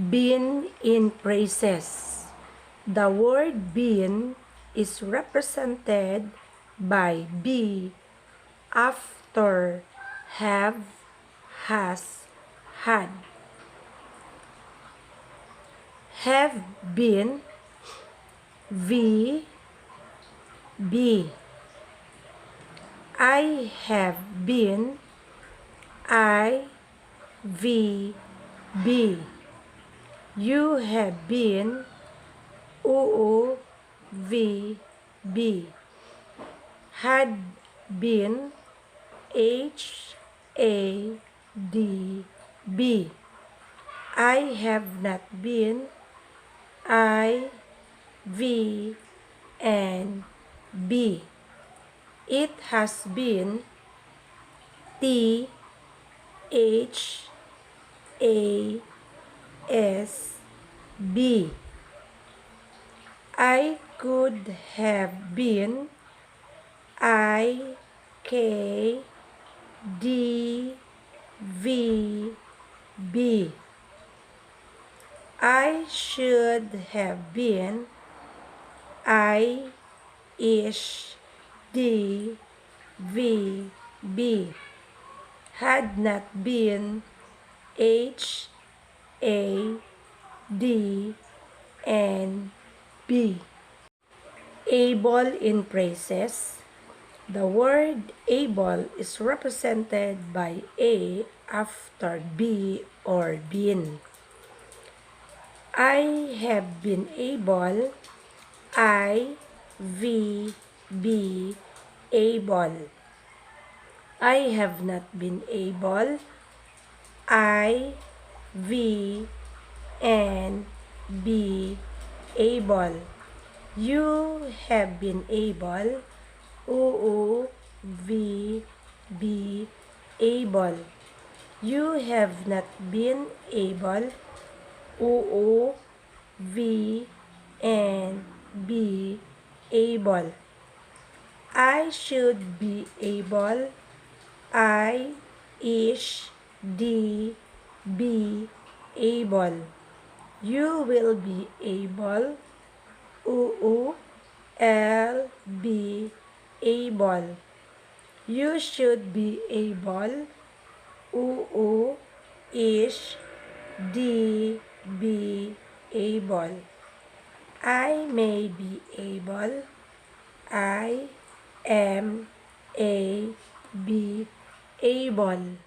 Been in phrases. The word been is represented by be after have, has, had. Have been, be. I have been, be. You have been, be. Had been, had. I have not been, and be. It has been, THASB. I could have been, IKDVB. I should have been, ISDVB. Had not been, HADNB. Able in phrases. The word able is represented by A after be or been. I have been able, be able. I have not been able, and be able. You have been able, be able. You have not been able, and be able. I should be able, be able. You will be able, be able. You should be able, be able. I may be able, I am be able.